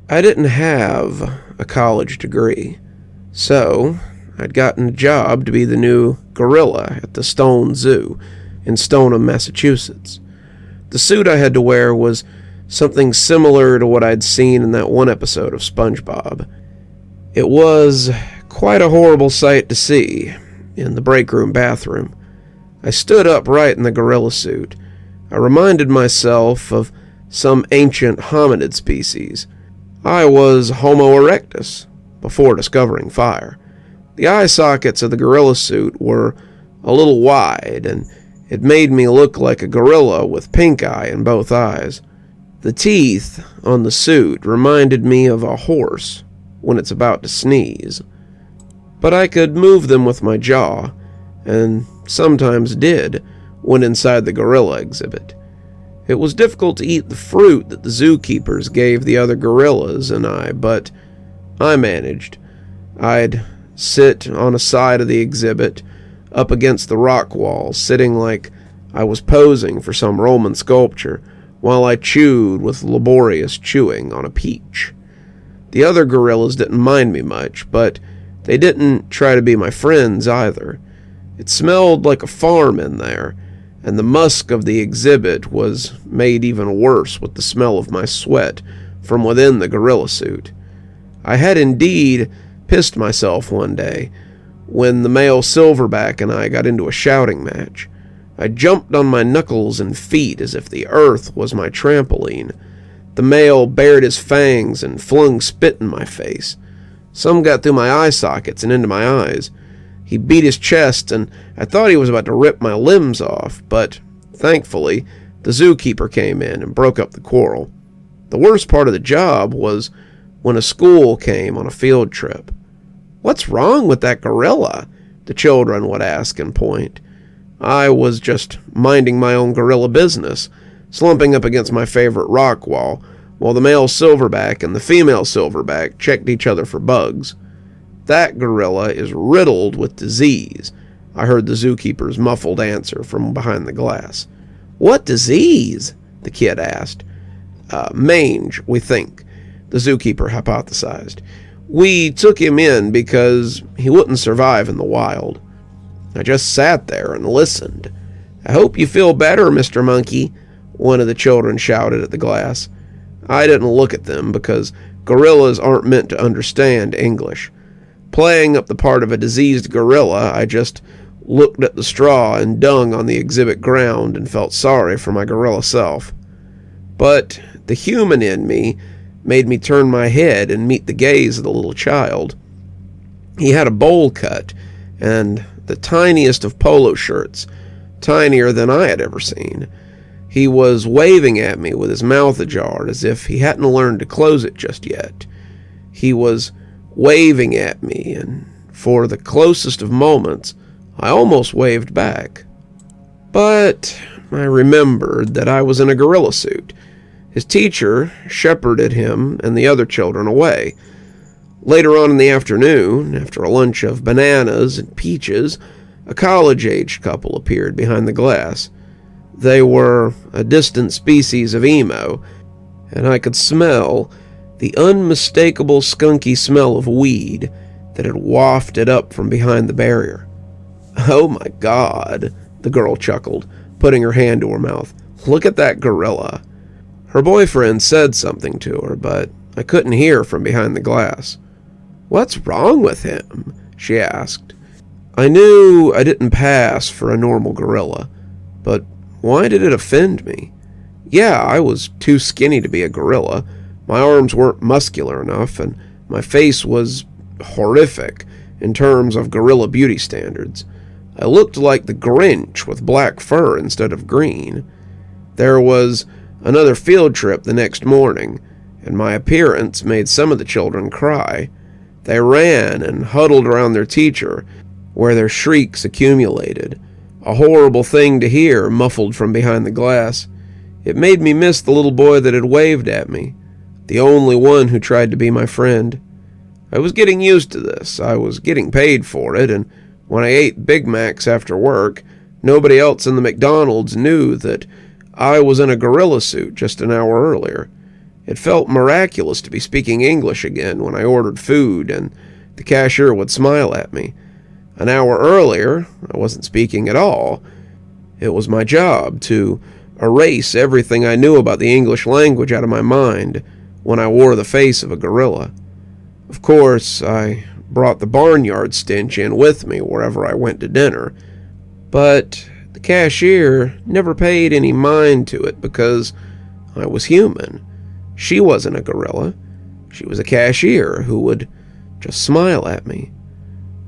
I didn't have a college degree, so I'd gotten a job to be the new gorilla at the Stone Zoo in Stoneham, Massachusetts. The suit I had to wear was something similar to what I'd seen in that one episode of SpongeBob. It was quite a horrible sight to see in the break room bathroom. I stood upright in the gorilla suit. I reminded myself of some ancient hominid species. I was Homo erectus before discovering fire. The eye sockets of the gorilla suit were a little wide, and it made me look like a gorilla with pink eye in both eyes. The teeth on the suit reminded me of a horse when it's about to sneeze. But I could move them with my jaw, and sometimes did when inside the gorilla exhibit. It was difficult to eat the fruit that the zookeepers gave the other gorillas and I, but I managed. I'd sit on a side of the exhibit, up against the rock wall, sitting like I was posing for some Roman sculpture, while I chewed with laborious chewing on a peach. The other gorillas didn't mind me much, but they didn't try to be my friends either. It smelled like a farm in there, and the musk of the exhibit was made even worse with the smell of my sweat from within the gorilla suit. I had indeed pissed myself one day when the male silverback and I got into a shouting match. I jumped on my knuckles and feet as if the earth was my trampoline. The male bared his fangs and flung spit in my face. Some got through my eye sockets and into my eyes. He beat his chest, and I thought he was about to rip my limbs off, but thankfully, the zookeeper came in and broke up the quarrel. The worst part of the job was when a school came on a field trip. "What's wrong with that gorilla?" the children would ask and point. I was just minding my own gorilla business, slumping up against my favorite rock wall, while the male silverback and the female silverback checked each other for bugs. "That gorilla is riddled with disease," I heard the zookeeper's muffled answer from behind the glass. "What disease?" the kid asked. Mange, we think," the zookeeper hypothesized. "We took him in because he wouldn't survive in the wild." I just sat there and listened. "I hope you feel better, Mr. Monkey," one of the children shouted at the glass. I didn't look at them because gorillas aren't meant to understand English. Playing up the part of a diseased gorilla, I just looked at the straw and dung on the exhibit ground and felt sorry for my gorilla self. But the human in me made me turn my head and meet the gaze of the little child. He had a bowl cut and the tiniest of polo shirts, tinier than I had ever seen. He was waving at me with his mouth ajar as if he hadn't learned to close it just yet. He was waving at me, and for the closest of moments, I almost waved back. But I remembered that I was in a gorilla suit. His teacher shepherded him and the other children away. Later on in the afternoon, after a lunch of bananas and peaches, a college-aged couple appeared behind the glass. They were a distant species of emo, and I could smell the unmistakable skunky smell of weed that had wafted up from behind the barrier. "Oh my God," the girl chuckled, putting her hand to her mouth. "Look at that gorilla." Her boyfriend said something to her, but I couldn't hear from behind the glass. "What's wrong with him?" she asked. I knew I didn't pass for a normal gorilla, but why did it offend me? Yeah, I was too skinny to be a gorilla. My arms weren't muscular enough, and my face was horrific in terms of gorilla beauty standards. I looked like the Grinch with black fur instead of green. There was another field trip the next morning, and my appearance made some of the children cry. They ran and huddled around their teacher, where their shrieks accumulated. A horrible thing to hear, muffled from behind the glass. It made me miss the little boy that had waved at me, the only one who tried to be my friend. I was getting used to this. I was getting paid for it, and when I ate Big Macs after work, nobody else in the McDonald's knew that I was in a gorilla suit just an hour earlier. It felt miraculous to be speaking English again when I ordered food and the cashier would smile at me. An hour earlier, I wasn't speaking at all. It was my job to erase everything I knew about the English language out of my mind when I wore the face of a gorilla. Of course, I brought the barnyard stench in with me wherever I went to dinner, but the cashier never paid any mind to it because I was human. She wasn't a gorilla. She was a cashier who would just smile at me.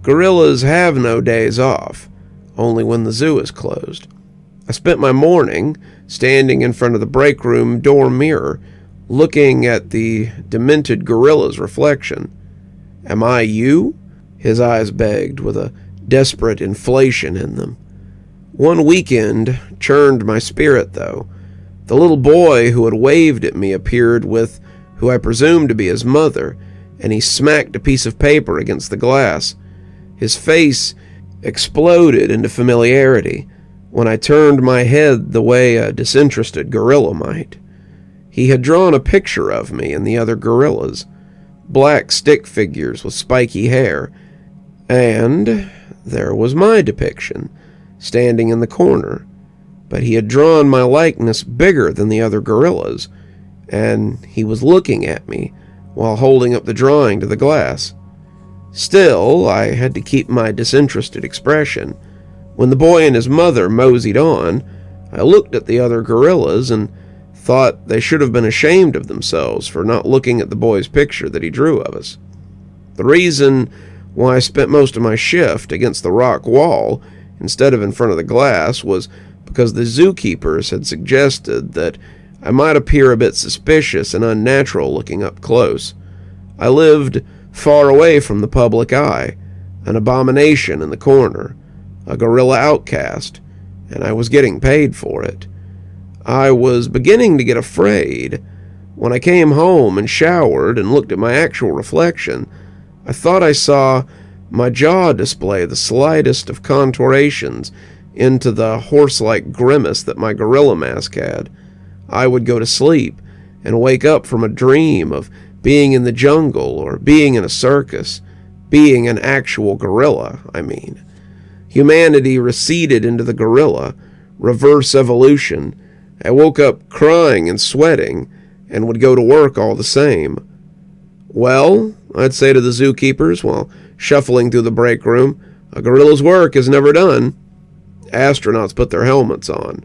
Gorillas have no days off, only when the zoo is closed. I spent my morning standing in front of the break room door mirror, looking at the demented gorilla's reflection. "Am I you?" his eyes begged, with a desperate inflation in them. One weekend churned my spirit, though. The little boy who had waved at me appeared with who I presumed to be his mother, and he smacked a piece of paper against the glass. His face exploded into familiarity when I turned my head the way a disinterested gorilla might. He had drawn a picture of me and the other gorillas, black stick figures with spiky hair, and there was my depiction, standing in the corner. But he had drawn my likeness bigger than the other gorillas, and he was looking at me while holding up the drawing to the glass. Still, I had to keep my disinterested expression. When the boy and his mother moseyed on, I looked at the other gorillas and thought they should have been ashamed of themselves for not looking at the boy's picture that he drew of us. The reason why I spent most of my shift against the rock wall instead of in front of the glass was because the zookeepers had suggested that I might appear a bit suspicious and unnatural looking up close. I lived far away from the public eye, an abomination in the corner, a gorilla outcast, and I was getting paid for it. I was beginning to get afraid. When I came home and showered and looked at my actual reflection, I thought I saw my jaw display the slightest of contortions into the horse-like grimace that my gorilla mask had. I would go to sleep and wake up from a dream of being in the jungle or being in a circus, being an actual gorilla, I mean. Humanity receded into the gorilla, reverse evolution. I woke up crying and sweating and would go to work all the same. "Well," I'd say to the zookeepers while shuffling through the break room, "a gorilla's work is never done." Astronauts put their helmets on.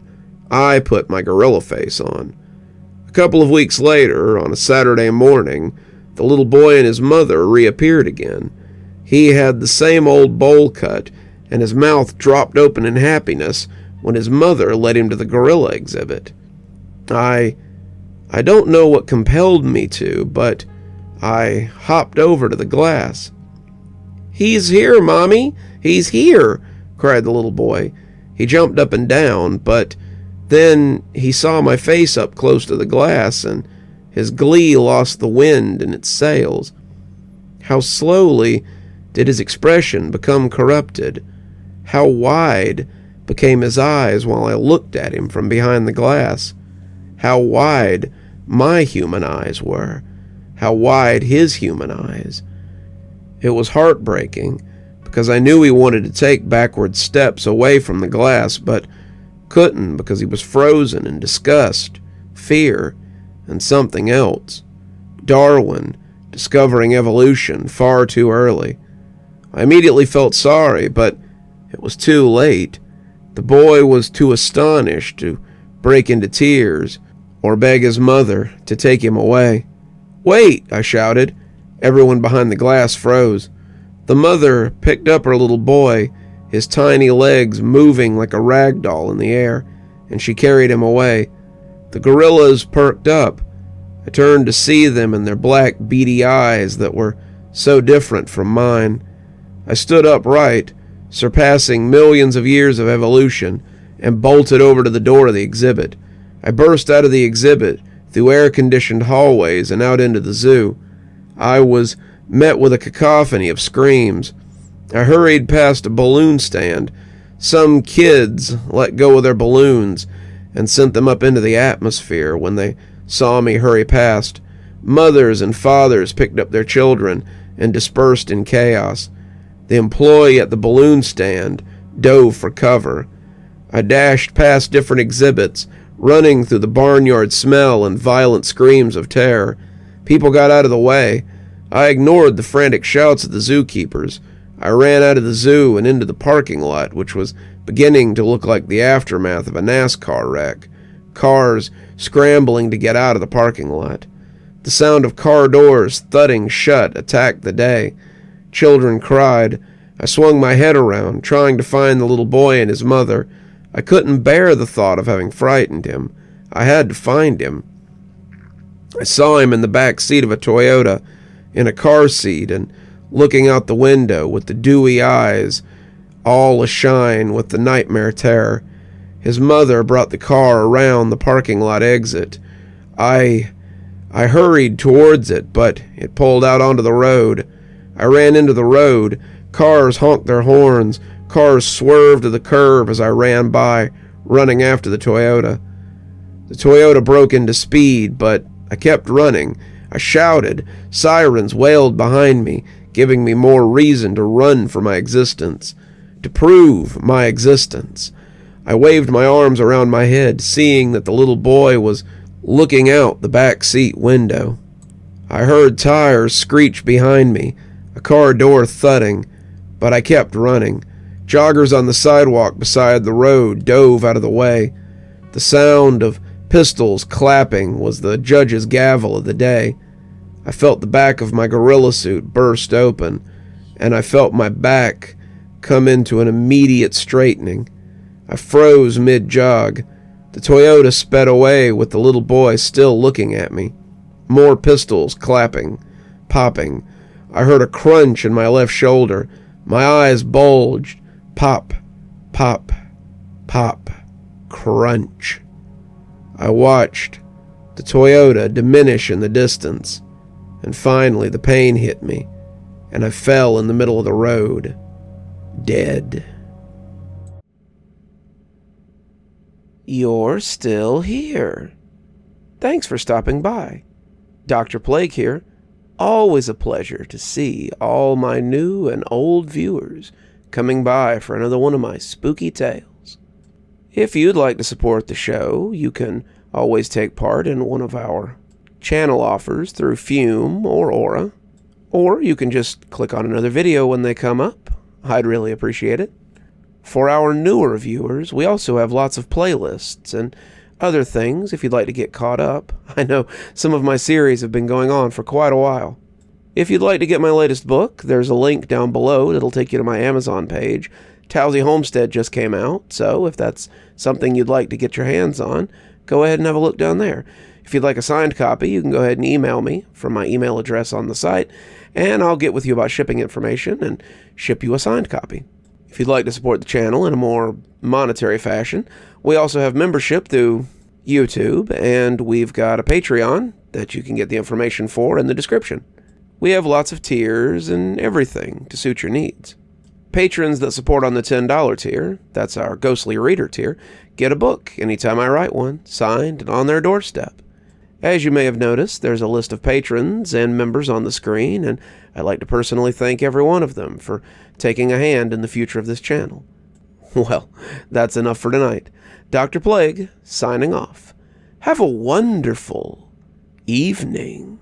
I put my gorilla face on. A couple of weeks later, on a Saturday morning, the little boy and his mother reappeared again. He had the same old bowl cut, and his mouth dropped open in happiness when his mother led him to the gorilla exhibit. I don't know what compelled me to, but I hopped over to the glass. "He's here, Mommy! He's here!" cried the little boy. He jumped up and down, but then he saw my face up close to the glass, and his glee lost the wind in its sails. How slowly did his expression become corrupted. How wide became his eyes while I looked at him from behind the glass. How wide my human eyes were. How wide his human eyes. It was heartbreaking, because I knew he wanted to take backward steps away from the glass, but couldn't because he was frozen in disgust, fear, and something else. Darwin, discovering evolution far too early. I immediately felt sorry, but it was too late. The boy was too astonished to break into tears or beg his mother to take him away. "Wait!" I shouted. Everyone behind the glass froze. The mother picked up her little boy, his tiny legs moving like a rag doll in the air, and she carried him away. The gorillas perked up. I turned to see them in their black, beady eyes that were so different from mine. I stood upright, surpassing millions of years of evolution, and bolted over to the door of the exhibit. I burst out of the exhibit, through air-conditioned hallways and out into the zoo. I was met with a cacophony of screams. I hurried past a balloon stand. Some kids let go of their balloons and sent them up into the atmosphere when they saw me hurry past. Mothers and fathers picked up their children and dispersed in chaos. The employee at the balloon stand dove for cover. I dashed past different exhibits, running through the barnyard smell and violent screams of terror. People got out of the way. I ignored the frantic shouts of the zookeepers. I ran out of the zoo and into the parking lot, which was beginning to look like the aftermath of a NASCAR wreck. Cars scrambling to get out of the parking lot. The sound of car doors thudding shut attacked the day. Children cried. I swung my head around, trying to find the little boy and his mother. I couldn't bear the thought of having frightened him. I had to find him. I saw him in the back seat of a Toyota, in a car seat, and looking out the window with the dewy eyes all ashine with the nightmare terror. His mother brought the car around the parking lot exit. I hurried towards it, but it pulled out onto the road. I ran into the road. Cars honked their horns. Cars swerved to the curb as I ran by, running after the Toyota. The Toyota broke into speed, but I kept running. I shouted. Sirens wailed behind me, giving me more reason to run for my existence, to prove my existence. I waved my arms around my head, seeing that the little boy was looking out the back seat window. I heard tires screech behind me, a car door thudding, but I kept running. Joggers on the sidewalk beside the road dove out of the way. The sound of pistols clapping was the judge's gavel of the day. I felt the back of my gorilla suit burst open, and I felt my back come into an immediate straightening. I froze mid-jog. The Toyota sped away with the little boy still looking at me. More pistols clapping, popping. I heard a crunch in my left shoulder. My eyes bulged. Pop, pop, pop, crunch. I watched the Toyota diminish in the distance, and finally the pain hit me, and I fell in the middle of the road, dead. You're still here. Thanks for stopping by. Dr. Plague here. Always a pleasure to see all my new and old viewers coming by for another one of my spooky tales. If you'd like to support the show, you can always take part in one of our channel offers through Fume or Aura, or you can just click on another video when they come up. I'd really appreciate it. For our newer viewers, we also have lots of playlists and other things if you'd like to get caught up. I know some of my series have been going on for quite a while. If you'd like to get my latest book, there's a link down below that'll take you to my Amazon page. Towesey Homestead just came out, so if that's something you'd like to get your hands on, go ahead and have a look down there. If you'd like a signed copy, you can go ahead and email me from my email address on the site, and I'll get with you about shipping information and ship you a signed copy. If you'd like to support the channel in a more monetary fashion, we also have membership through YouTube, and we've got a Patreon that you can get the information for in the description. We have lots of tiers and everything to suit your needs. Patrons that support on the $10 tier, that's our Ghostly Reader tier, get a book anytime I write one, signed and on their doorstep. As you may have noticed, there's a list of patrons and members on the screen, and I'd like to personally thank every one of them for taking a hand in the future of this channel. Well, that's enough for tonight. Dr. Plague, signing off. Have a wonderful evening.